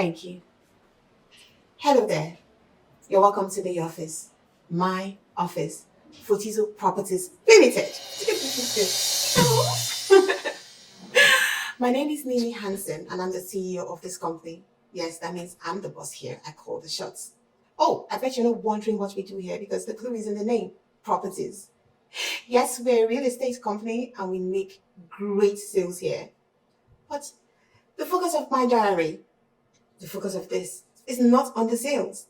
Thank you. Hello there. You're welcome to the office. My office. Fotizo Properties Limited. My name is Nini Hansen and I'm the CEO of this company. Yes, that means I'm the boss here. I call the shots. Oh, I bet you're not wondering what we do here because the clue is in the name, properties. Yes, we're a real estate company and we make great sales here. But the focus of my diary, the focus of this, is not on the sales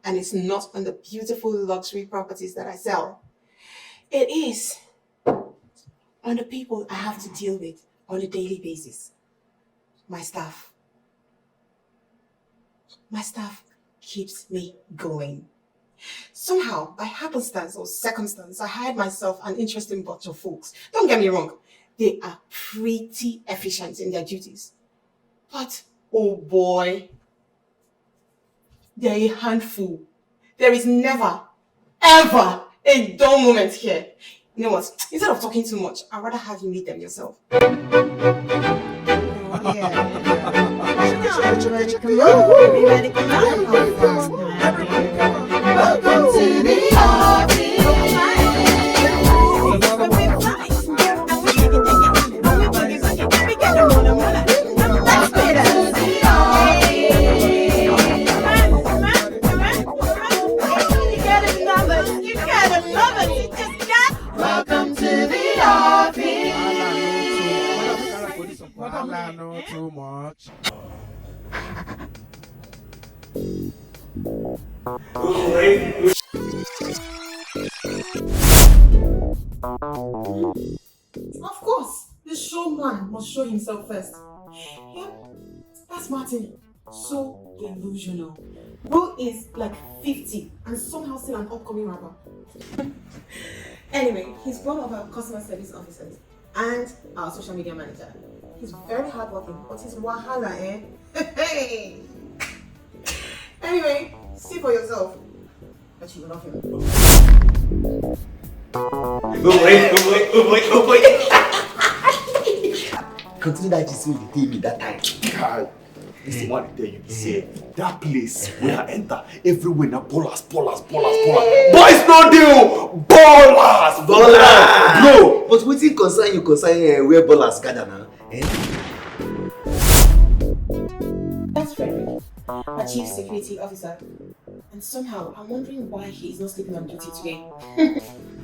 and it's not on the beautiful luxury properties that I sell. It is on the people I have to deal with on a daily basis. My staff. My staff keeps me going. Somehow, by happenstance or circumstance, I hired myself an interesting bunch of folks. Don't get me wrong, they are pretty efficient in their duties. But, oh boy, they're a handful. There is never, ever a dull moment here. You know what? Instead of talking too much, I'd rather have you meet them yourself. Everybody come on. Welcome to the office. Welcome to the office. Wahala no too much. Of course, the showman must show himself first. Yeah, that's Martin. So delusional. Bro is like 50 and somehow still an upcoming rapper. Anyway, he's one of our customer service officers and our social media manager. He's very hardworking, but he's wahala, eh? Hey! Anyway, see for yourself. But you will love him. Oh boy. Consider that you see the TV that time. This is what I tell you. See, that place where I enter, everywhere now ballers. Boys no deal! Ballers! Bro! But what it concern where ballers gather now? That's Frederick, our chief security officer. And somehow, I'm wondering why he is not sleeping on duty today.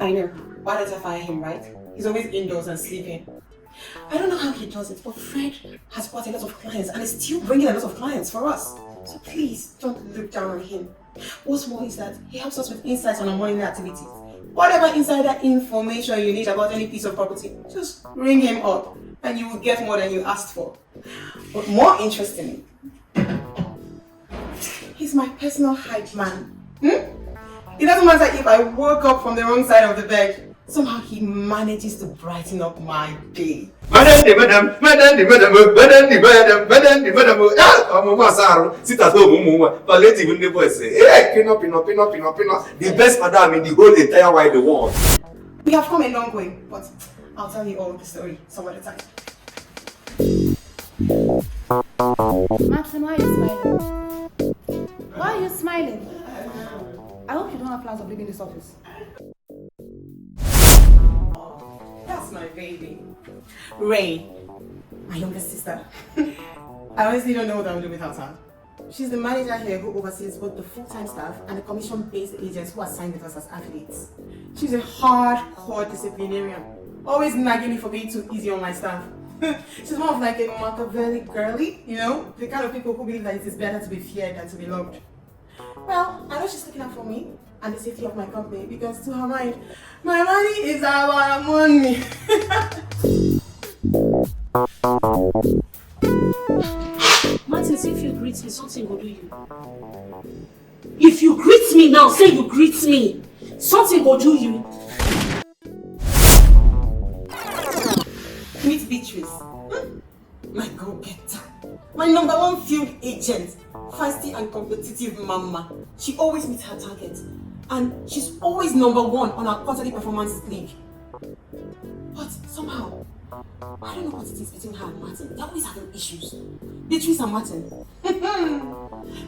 I know, why don't I fire him, right? He's always indoors and sleeping. I don't know how he does it, but Fred has brought a lot of clients and is still bringing a lot of clients for us. So please, don't look down on him. What's more is that he helps us with insights on our morning activities. Whatever insider information you need about any piece of property, just ring him up and you will get more than you asked for. But more interestingly, he's my personal hype man. It doesn't matter if I woke up from the wrong side of the bed. Somehow he manages to brighten up my day. Madam. Sit at home, palliative in the voice. Hey, pin up. The best madam in the whole entire wide world. We have come a long way, but I'll tell you all the story some other time. Martin, why are you smiling? Why are you smiling? I hope you don't have plans of leaving this office. That's my baby. Ray, my younger sister. I honestly don't know what I would do without her. She's the manager here who oversees both the full-time staff and the commission-based agents who are signed with us as affiliates. She's a hardcore disciplinarian, always nagging me for being too easy on my staff. She's more of like a Machiavelli girly, you know, the kind of people who believe that it is better to be feared than to be loved. Well, I know she's looking out for me and the safety of my company because to her mind, my money is our money. Martin, if you greet me, something will do you. If you greet me now, say you greet me, something will do you. Meet Beatrice, my go-getter, my #1 field agent, feisty and competitive mama. She always meets her targets and she's always #1 on our quarterly performance league. But somehow, I don't know what it is between her and Martin. They're always having issues. Beatrice and Martin.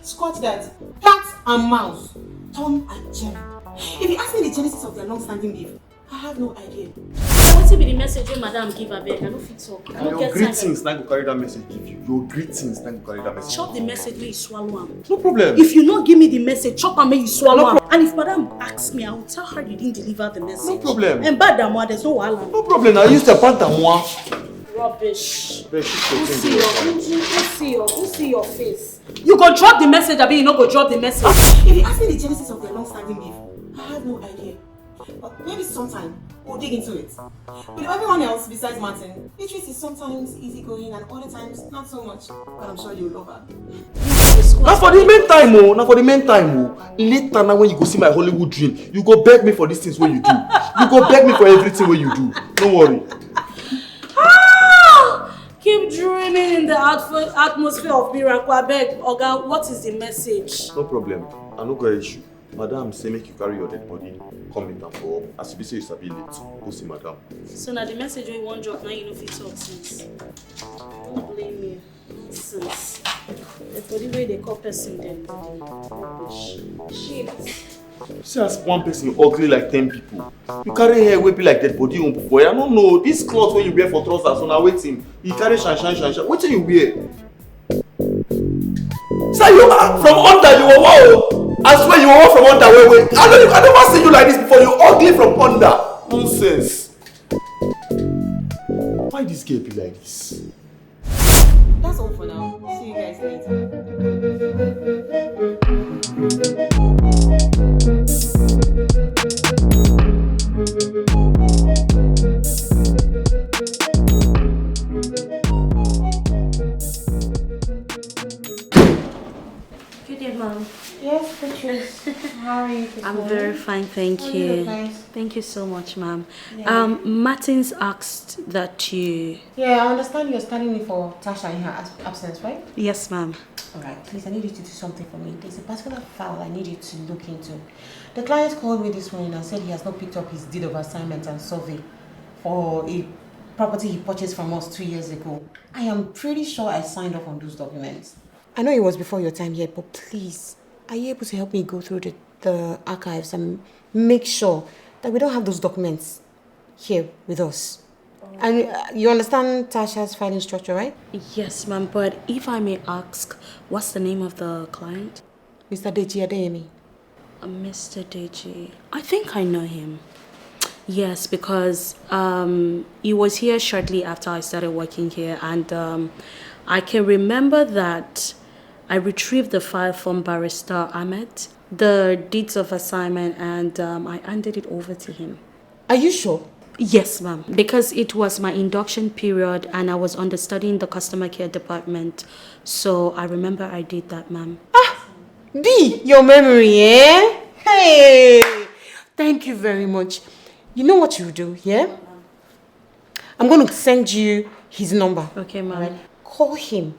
Scotch that. Cat and mouse. Tom and Jerry. If you ask me the genesis of their long-standing beef, I have no idea. What will be the message when Madam give her beg? I don't fit talk. I don't Your get greetings, now go carry that message give you. Your greetings, now go carry that message. Chop the message when you swallow am. No problem. If you not give me the message, chop am when you swallow am. And if Madam asks me, I will tell her you didn't deliver the message. No problem. And bad damn there's no wahala. No problem. I used to panta moi. Rubbish. Who see your face? You go drop the message, Abi, you not go drop the message. If you ask me the genesis of their long-standing beef, I have no idea. But maybe sometime we'll dig into it. With everyone else besides Martin, Beatrice is sometimes easygoing and other times not so much. But I'm sure you'll love her. Now for the meantime, later now when you go see my Hollywood dream, you go beg me for these things when you do. You go beg me for everything when you do. Don't worry. Keep dreaming in the atmosphere of miracle. I beg, Oga, what is the message? No problem. I no got issue. Madam say make you carry your dead body, come meet am for up. As you be say you sabi late, go see madam. So now the message when you want drop, now you know fit talk since. Don't blame me. Since the body way they call person then. Shit. See as one person ugly like 10 people. You carry hair wey be like dead body on boy. I don't know. This cloth wey you wear for trousers, so now waiting. You carry shine. Wetin you wear? Say you are from under, you were wow. I swear you were from under. Wait. I never seen you like this before. You ugly from under. Nonsense. Why this girl be like this? That's all for now. See you guys later. Good day, Mom. Yes, Patrice. How are you? I'm very fine, thank you. Nice. Thank you so much, ma'am. Yeah. Martins asked that you... Yeah, I understand you're standing in for Tasha in her absence, right? Yes, ma'am. Alright, please, I need you to do something for me. There's a particular file I need you to look into. The client called me this morning and said he has not picked up his deed of assignment and survey for a property he purchased from us 2 years ago. I am pretty sure I signed off on those documents. I know it was before your time here, but please, are you able to help me go through the archives and make sure that we don't have those documents here with us? And you understand Tasha's filing structure, right? Yes, ma'am, but if I may ask, what's the name of the client? Mr. Deji Adeyemi. Mr. Deji. I think I know him. Yes, because he was here shortly after I started working here, and I can remember that I retrieved the file from Barrister Ahmed, the deeds of assignment, and I handed it over to him. Are you sure? Yes, ma'am, because it was my induction period and I was understudying the customer care department. So I remember I did that, ma'am. D, your memory, eh? Hey! Thank you very much. You know what you do, yeah? I'm going to send you his number. Okay, ma'am. Right? Call him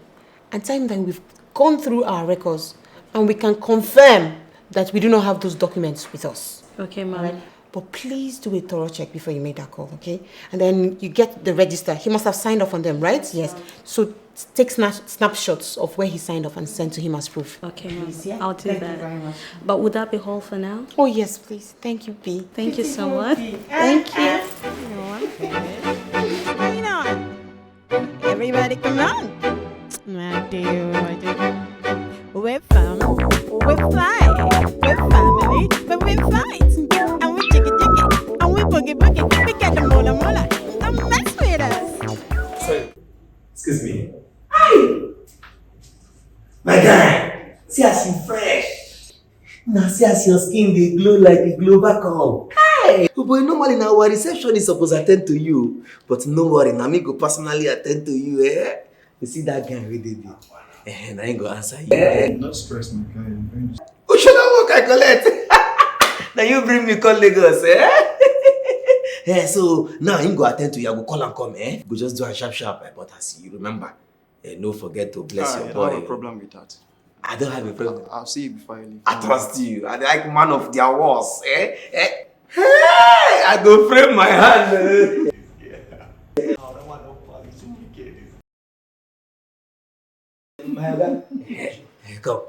and tell him that we've gone through our records and we can confirm that we do not have those documents with us. Okay, ma'am. Right? But please do a thorough check before you make that call, okay? And then you get the register. He must have signed off on them, right? Yes. So take snapshots of where he signed off and send to him as proof. Okay, ma'am. Please, yeah? I'll do Thank that. you very much. But would that be all for now? Oh, yes, please. Thank you, B. Thank you so much. Thank you. You know, everybody come on. I do. We're fam, we're fly, we're family, but we fight. And we jiggy, and we boogie. We get the mola. Don't mess with us. Sorry. Excuse me. Hi! My guy, see as you fresh. Now see as your skin dey glow like a global cup. Hi! Oh boy, normally now our receptionist supposed to attend to you. But no worry, now me go personally attend to you, eh? You see that guy wey dey there? And I ain't gonna answer you. Not stress my guy. Who should I work I collect? Now you bring me call Lagos, eh? Yeah, so now him go attend to you. I go call and come, eh? Go just do a sharp, but as you remember, no forget to bless your I boy. don't have a problem with that. I don't have a problem. I'll see you before you leave. I trust you. I like man of their words, eh? Hey, I go frame my hand. Come.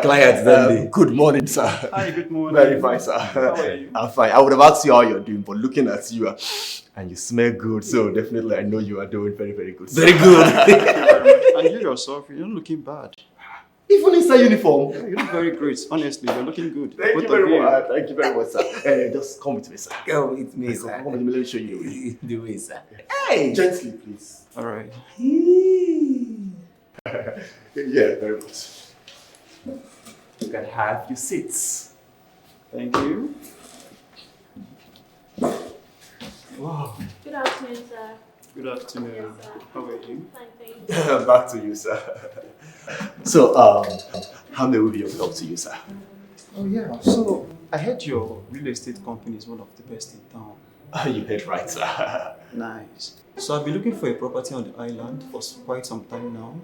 Clients, don't Good morning, sir. Hi, good morning. Very fine, sir. How are you? I'm fine. I would have asked you how you're doing, but looking at you, and you smell good, so definitely I know you are doing very, very good. Very good. And you yourself, you're not looking bad. Even inside uniform. You look very great. Honestly, you're looking good. Thank Both you very of much. Thank you very much, sir. Just come with me, sir. Come with me, Come sir. with me. Let me show you. The way, sir. Hey, gently, please. All right. Yeah, very much. You can have your seats. Thank you. Wow. Good afternoon, sir. Good afternoon. Yes, sir. How are you? Fine, thank you. Back to you, sir. So, how may we be of help to you, sir? Oh, yeah. So, I heard your real estate company is one of the best in town. You heard right, sir. Nice. So, I've been looking for a property on the island for quite some time now,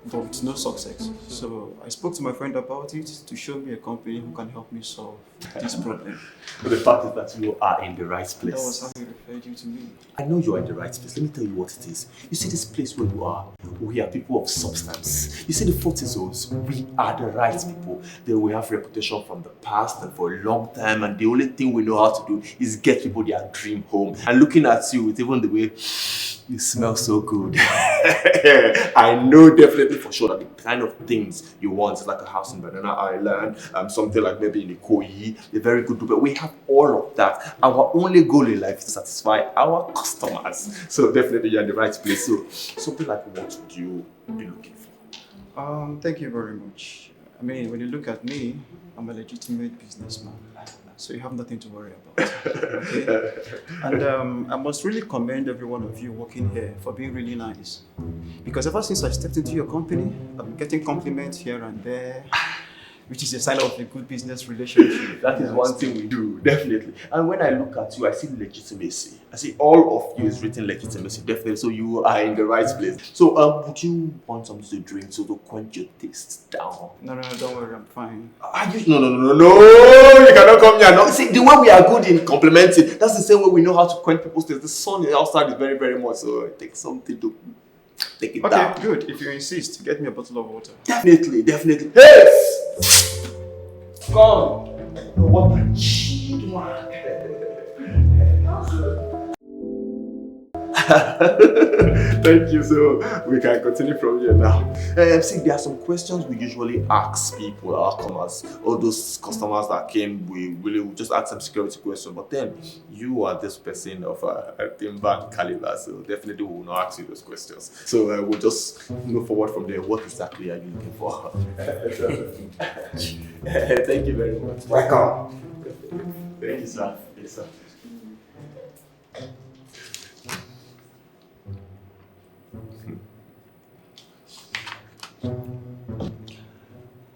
but with no success. So, I spoke to my friend about it to show me a company who can help me solve this problem. But the fact is that you are in the right That was place. how he referred you to me. I know you are in the right place. Let me tell you what it is. You see this place where you are, we are people of substance. You see the 40 zones, we are the right people. Then we have reputation from the past and for a long time, and the only thing we know how to do is get people their dream home. And looking at you with even the way you smell so good. I know definitely for sure that the kind of things you want is like a house in Banana Island, something like maybe in Ikoyi, a very good but we have all of that. Our only goal in life is to satisfy our customers. So definitely you're in the right place. So something like what would you be looking for? Thank you very much. I mean, when you look at me, I'm a legitimate businessman, so you have nothing to worry about. Okay? And I must really commend every one of you working here for being really nice. Because ever since I stepped into your company, I've been getting compliments here and there, which is a sign of a good business relationship. That is one thing we do, definitely. And when I look at you, I see legitimacy. I see all of you is written legitimacy, definitely. So you are in the right place. So would you want something to drink so to quench your taste down? No, don't worry, I'm fine. No, you cannot come here. No, see, the way we are good in complimenting, that's the same way we know how to quench people's taste. The sun outside is very, very much, so take something to take it down. Okay, good. If you insist, get me a bottle of water. Definitely. Hey! Come. What a cheat one. Thank you. So we can continue from here now. See, there are some questions we usually ask people, our customers, all those customers that came. We really just ask them security questions. But then you are this person of a timber caliber, so definitely we will not ask you those questions. So we'll just move forward from there. What exactly are you looking for? Thank you very much. Welcome. Thank you, sir. Yes, sir.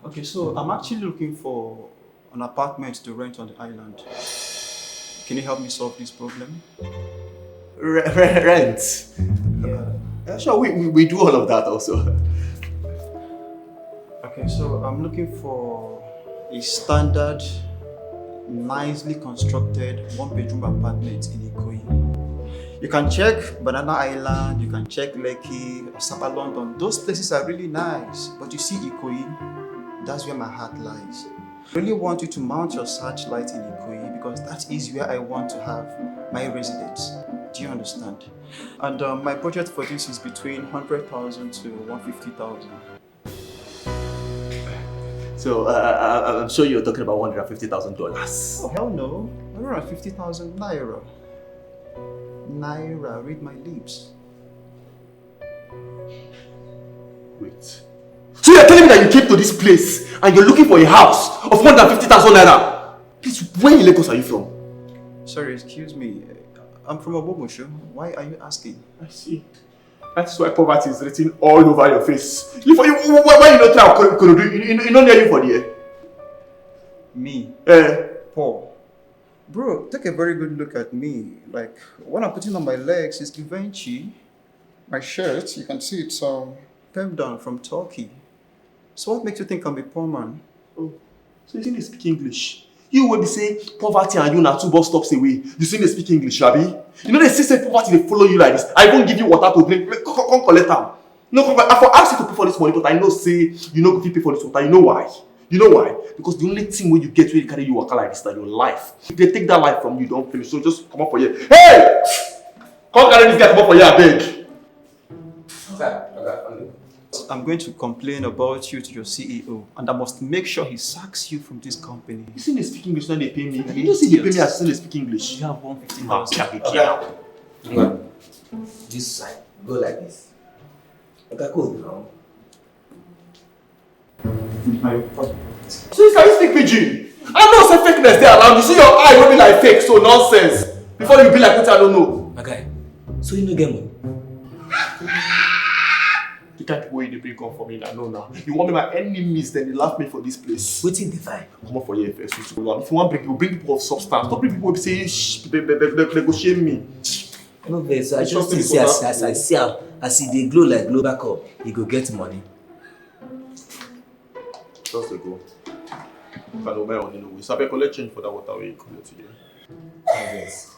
Okay, so I'm actually looking for an apartment to rent on the island. Can you help me solve this problem? Rent. Yeah. Sure, we do all of that also. Okay, so I'm looking for a standard, nicely constructed one-bedroom apartment in Ikoyi. You can check Banana Island, you can check Lekki, Osaka, London. Those places are really nice. But you see Ikoyi, that's where my heart lies. I really want you to mount your searchlight in Ikoyi because that is where I want to have my residence. Do you understand? And my budget for this is between 100,000 to 150,000. So I'm sure you're talking about $150,000. Oh, hell no. 150,000 naira. Naira, read my lips. Wait. So you're telling me that you came to this place and you're looking for a house of 150,000 naira? Please, where in Lagos are you from? Sorry, excuse me. I'm from Mbonu. Why are you asking? I see. That's why poverty is written all over your face. Why you not try you not near you for the air? Me? Eh. Paul. Bro, take a very good look at me. Like, what I'm putting on my legs is Givenchy. My shirt, you can see it's pem down from Turkey. So what makes you think I'm a poor man? Oh, so you see me speak English? You will be saying poverty and you now 2 bus stops away. You see me speak English, Shabi? You know they say poverty they follow you like this. I won't give you water to drink. Come collect them. No, I for ask you to pay for this money, but I know say you know if you pay for this water. You know why? You know why? Because the only thing when you get where you carry you waka like this is your life. If they take that life from you, don't finish. So just come up for here. Hey! Come carry this guy come up for here, I beg. I'm going to complain about you to your CEO, and I must make sure he sacks you from this company. You see they speak English when they pay me. You don't see they pay me as they speak English. You have 150,000. Okay. This side, go like this. Okay, cool now. So you can speak pidgin? I know say fakeness there around. You see your eye will be like fake, so nonsense. Before you be like what I don't know. My guy, so you no get money? The kind of way they bring come for me, I know now. You want me my enemies, then they laugh me for this place. What's in the vibe? Come up for here first. If you want bring, you bring people of substance. Don't bring people who say, shh, they go shame me. No vex, I just think say as I see am, as they glow like global cup, he go get money. Just a go. Can obey on the way. So I collect change for that water way come to you. Yes.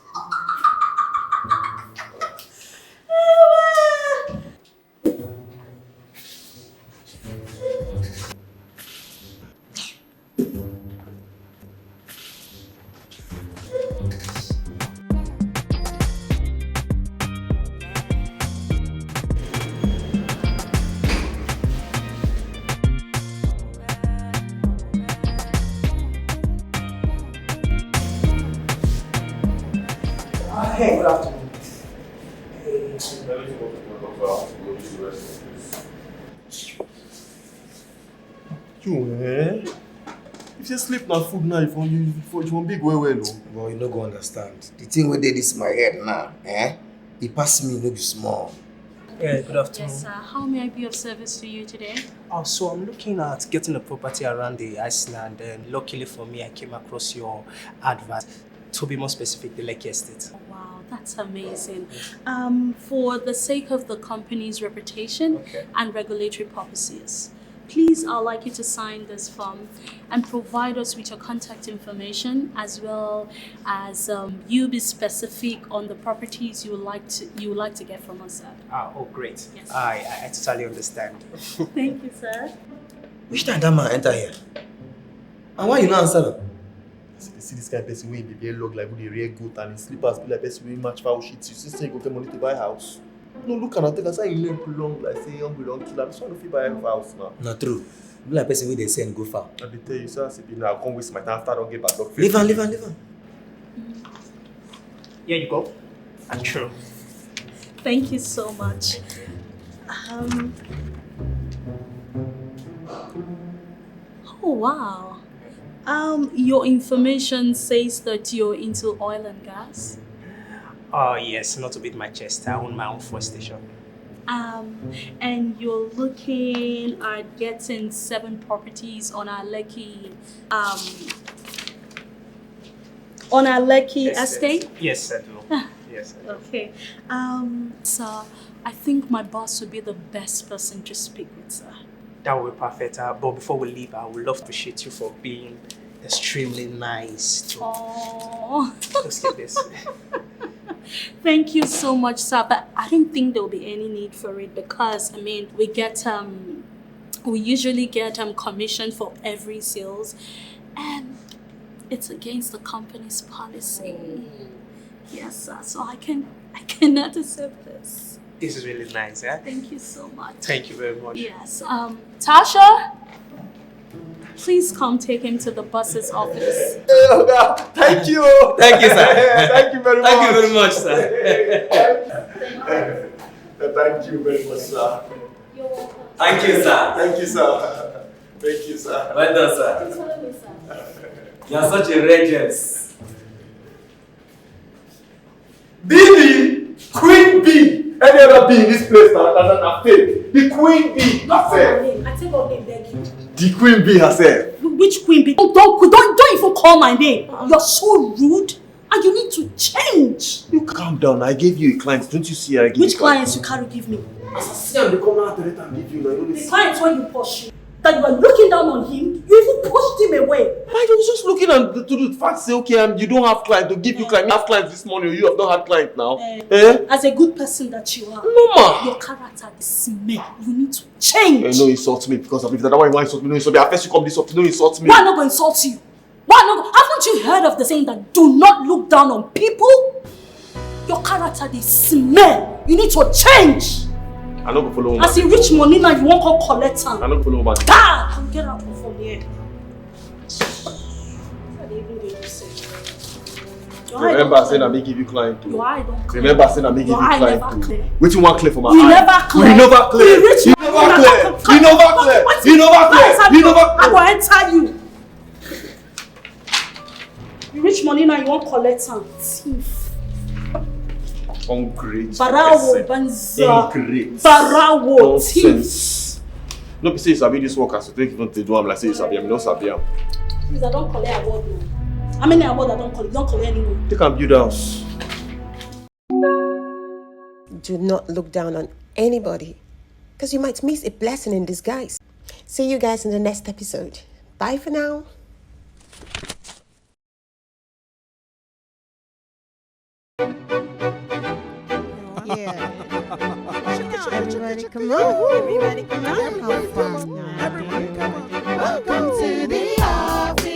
Hey, good afternoon. You, if you sleep na food now, if you want big well. Well, you no go understand. The thing wey dey this my head now, e pass me no be small. Yeah, good afternoon. Yes, sir. How may I be of service to you today? So I'm looking at getting a property around the Iceland, and luckily for me, I came across your advert. To be more specific, the Lekki Estate. Wow, that's amazing. For the sake of the company's reputation and regulatory purposes, please, I'd like you to sign this form and provide us with your contact information, as well as you be specific on the properties you would like to get from us, sir. Oh, great. Yes. I totally understand. Thank you, sir. Which time that man enter here? And why you not answer am? See this kind of person wey dey log like with the real goat and his slippers be like person wey match foul shit. You see say you go get money to buy house. No, look and take us how you name belong like say you belong to them. So I no fit buy a house now. Not true. Be like person wey dey send go far. I dey tell you, sir, say I come waste my time after I don't get bad luck. Leave am. Here you go. And true. Thank you so much. Oh, wow. Your information says that you're into oil and gas. Oh, yes, not to beat my chest. I own my own fuel station. And you're looking at getting 7 properties on our Lekki estate? Yes, I do. Yes, I do. Okay. So I think my boss would be the best person to speak with, sir. That will be perfect. But before we leave, I would love to appreciate you for being extremely nice. Oh. Let's get this. Thank you so much, sir. But I don't think there will be any need for it because we usually get commission for every sales, and it's against the company's policy. Yes, sir. So I cannot accept this. This is really nice, eh? Thank you so much. Thank you very much. Yes. Tasha, please come take him to the boss's office. Hey, Oga, thank you. Thank you, sir. Thank you very much. Thank you very much, sir. Thank you very much, sir. You're welcome. Thank you, sir. Thank you, sir. Thank you, sir. Well done, sir. Please follow me, sir. You are such a rare gem. Nini, Queen Bee. Any other bee in this place that fake. The Queen Bee herself. I take your name, beg you. The Queen Bee herself. Which Queen Bee? Don't even call my name. You're so rude, and you need to change. You calm down. I gave you a client. Don't you see I gave Which you clients you carry give me? I see I'm the corner and give you. The clients when you pursue. that you are looking down on him. You even pushed him away. I was just looking and to the fact say, okay, you don't have client to give you client. You have clients this morning, you have not had client now. As a good person that you are, no, ma. Your character is smell. You need to change. No insult me because of if that's why you want to insult me. No insult me. Afes you come this up, no insult me. Why not going to insult you? Why not? Haven't you heard of the saying that do not look down on people? Your character is smell. You need to change. I don't go follow woman. As you reach money now, you won't go collect her. I don't go follow woman. God, get out from here. Remember saying I may give you client too. Your eye don't clear. Remember saying I may give you client too. Which one clear for my you eye? Never clear. You never clear. You reach You never clear. You never clear. You never clear. You never clear. I will enter you. You reach money now, you won't collect her. Thief. Ungrateful. Barawo banza. Ingrate. Barawo thief. Nonsense. No be say you sabi this work as you take even to do am like say you sabi am. No sabi am. Please, I don't collect award now. How many awards I don't collect? Don't collect anymore. Take and build house. Do not look down on anybody, because you might miss a blessing in disguise. See you guys in the next episode. Bye for now. Yeah. Everybody come on. Everybody come on. Have fun. Everybody come on. Welcome to the office.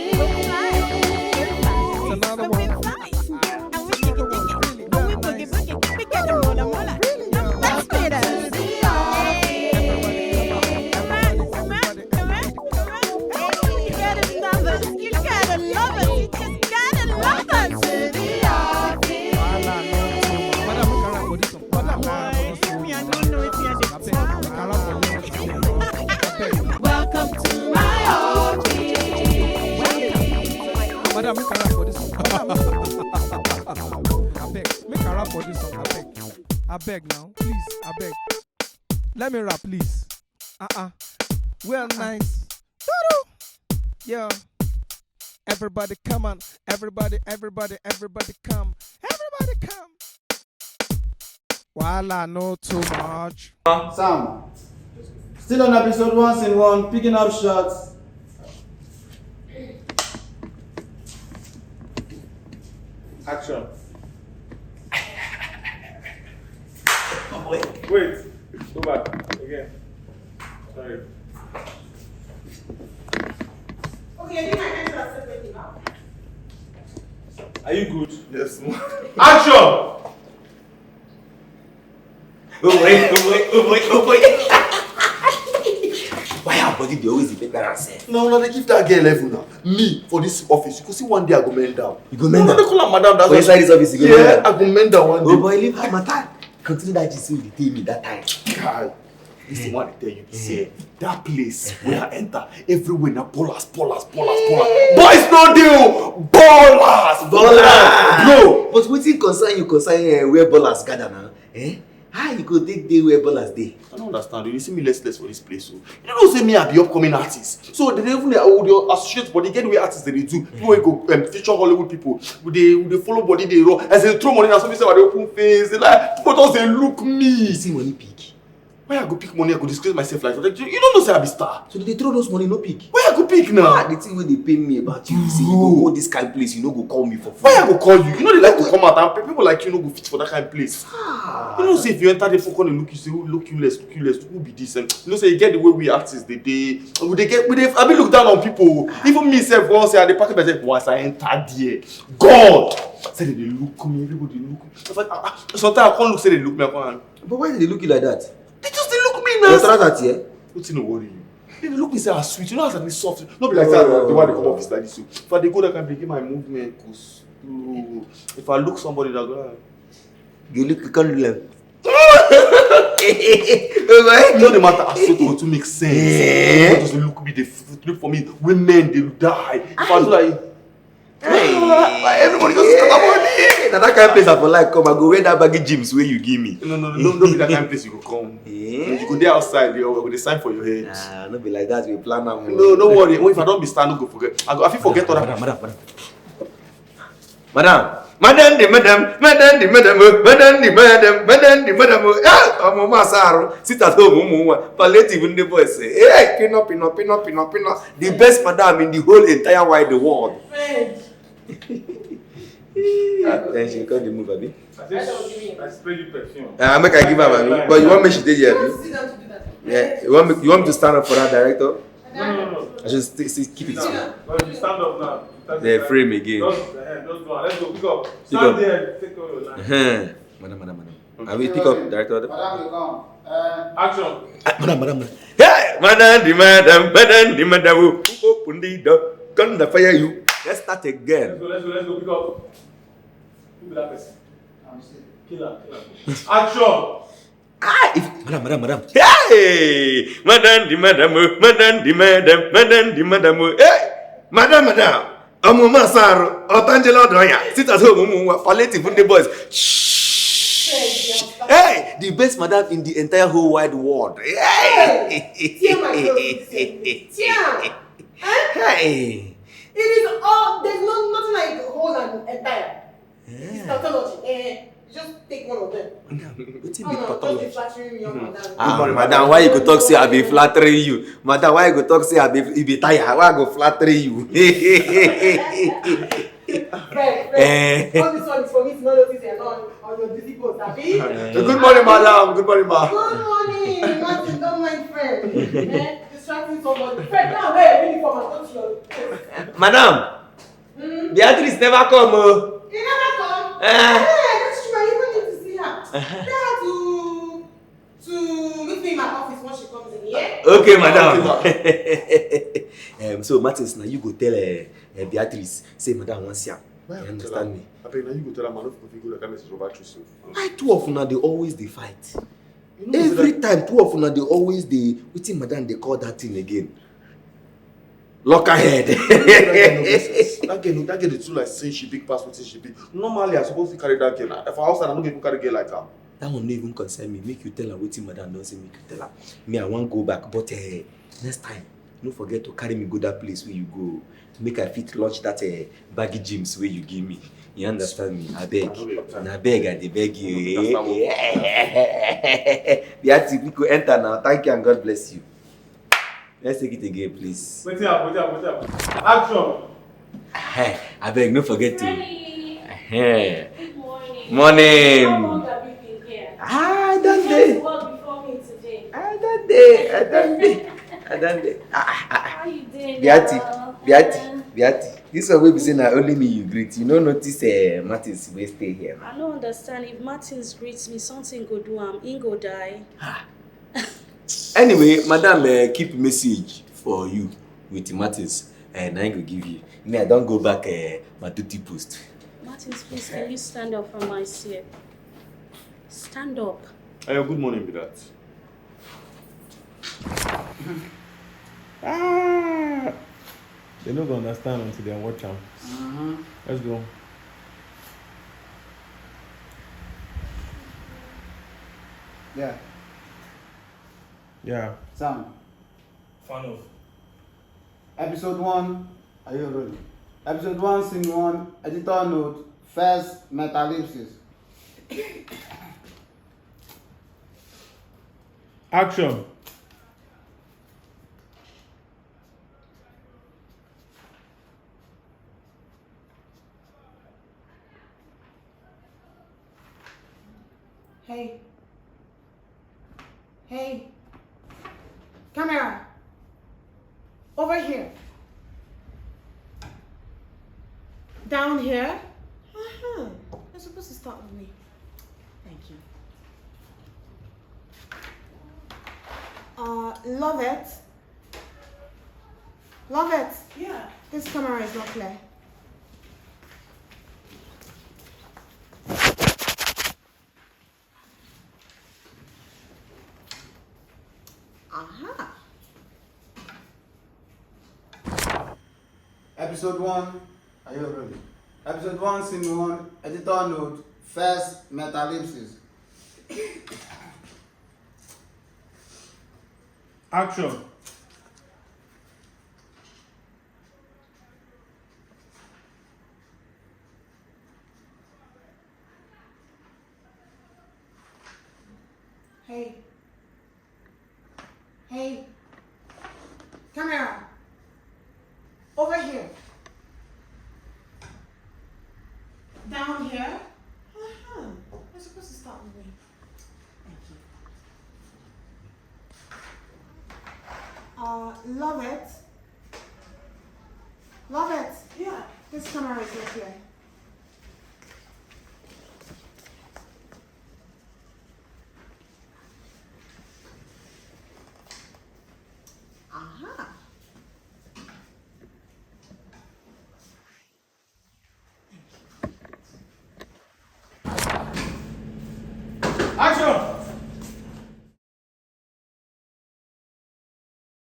It's another one. And we chicken chicken. And we boogie boogie. We get the mola mola. Let's get us. You gotta love us. You gotta love us. You just gotta love us. To the office. Welcome to my office. Madam, make a rap for this one. Make a rap for this one. I beg now, please. I beg. Let me rap, please. Well, nice. Yo. Everybody come on. Everybody come. Everybody come. Wahala, no too much. Sam, still on episode 1 scene 1, picking up shots. Action. Wait, go back again. Sorry. Okay, I think my hands are still waking up. Are you good? Yes. Action! Oh boy. Why our body they always be better self? No, they give that girl level now. Me, for this office, you could see one day I go mend down. You go mend down? No, they call her madam. That's For inside this office, you go mend down? I go mend down one day. Oh boy, leave her matter. Continue that you will tell me that time. God, this is what I tell you. Say that place where I enter, everywhere now ballers. Boys no deal, ballers. Bro, but wetin concern where ballers gather now? How you go take day where ballers dey? I don't understand. You see me less for this place. So you don't say me I be upcoming artist. So they even audio associate body get the way artists they do. People will go feature Hollywood people. They follow body they raw. As they throw money, and somebody say they open face. They like people just they look me. You see money pick. Why I go pick money? I go disgrace myself like that. You don't know say I be star. So they throw those money no pick. Why I go pick now? The thing wey dey pain me about you say you go go this kind of place, you no go call me for food. Why I go call you? You know they like to come out and people like you no go fit for that kind of place. You know say if you enter the focus and look you say look you less, who be this? And you know say you get the way we artists I be look down on people. Even me self once say I dey pack myself once I enter there. God say they look me, everybody look me. It's like sometimes I can't look say they look me. But why did they look you like that? They just they look me now. You're trying that here? What's in the worry you? They look me say I sweet. You know as I be soft. Not be like that. The one they come office like this. So if I they go that can begin my movement. Cause if I look somebody that go. You look, you can't do them. You know the matter as so to make sense. They just look me, they look for me. Women they die. If I do like. Everybody just scatter money. Now that kind of place I for like come, I go wear that baggy gyms where you give me. No, be that kind of place you go come. You go there outside, they go sign for your head. Nah, not be like that. We plan now. No, don't worry. If I don't be stand, don't go forget. I feel forget all that. Madam, Madam, the madam, madam, the madam, madam, the madam, madam, the madam. Ah, I'm a masaro. Sit at home, palliative in the voice. Hey, pin up. The best madam in the whole entire wide world. Then she got the move, Abi. I spray you perfume. Make I give her, Abi. But you want me to stay here, Abi? Yeah. You want me to stand up for that director? No. I should keep it. Well, if you stand up now. They frame again. Just go on. Let's go. Pick up. Stand there. Take all your line. Madam. I will pick up director. Madam, you come. Action. Madam. Hey, madam, the madam. Open the door. Gonna fire you. Let's start again. Let's go. Pick up. Who be that person? Kill her. Action. Madam. Hey, madam, the madam. Hey, madam. Amuma Saro, Otangelo Doya, sit at home, palliative in the boys. Shh. Hey, the best madam in the entire whole wide world. Hey. Hey. It is all, there's nothing like whole and entire. It's tautology. Just take one of them. Madam, why you go talk say I be flattering you? Madam, why you go talk say I be tired? Why I go flattering you? Friend. All this one is for me to not notice and on your busy post, Abi. Good morning, madam. Good morning, ma. Good morning. Martin, don't mind friend. Distracting somebody. Friend, now wear a uniform and go to your post. Madam, Beatrice never come. You never come? That's true. I even need to see her. Tell her to meet me in my office when she comes in, yeah? Okay, madam. So, Martins, now you go tell Beatrice, say, madam, once you understand me. I think now you go tell her, man, if you go like message over to you. Why two of them, they always they fight? Every time, two of them, they always they, waiting, madam, they call that thing again. Lock her head. That girl is too like saying she big pass what she big. Normally, I'm supposed to carry that girl. If I outside, I'm not even carry girl like her. That one don't even concern me. Make you tell her waiting, madam, don't say make you tell her. Me, I won't go back, but next time, don't forget to carry me go that place where you go. Make I fit launch that baggy gyms where you give me. You understand me? I beg. I beg you. Beati, we go enter now. Thank you and God bless you. Let's take it again, please. Wait up. Action. I beg, don't forget to. Good morning. Morning. How long have you been here? I You don't came to day. work before me today. I don't day. How you doing now? Beati. This one will be saying that only me you greet. You don't notice Martins will stay here. I don't understand. If Martins greets me, something go do he go die. Anyway, madam, keep message for you with Martins, and I go give you. Me, I don't go back my duty post. Martins, please, can you stand up from my seat? Stand up. Good morning, be that. They don't understand until they watch them. Let's go. Yeah. Sam. Fun of. Episode 1. Are you ready? Episode 1, scene 1. Editor note. First metalepsis. Action. Hey. Camera. Over here. Down here. You're supposed to start with me. Thank you. Love it. Love it. Yeah. This camera is not clear. Aha. Episode 1. Are you ready? Episode 1, scene 1. Editor note. First metalepsis. Action. Hey. Hey. Camera. Over here. Down here. Uh-huh. You're supposed to start with me. Thank you. Love it. Love it. Yeah. This camera is right here. Aha. Action!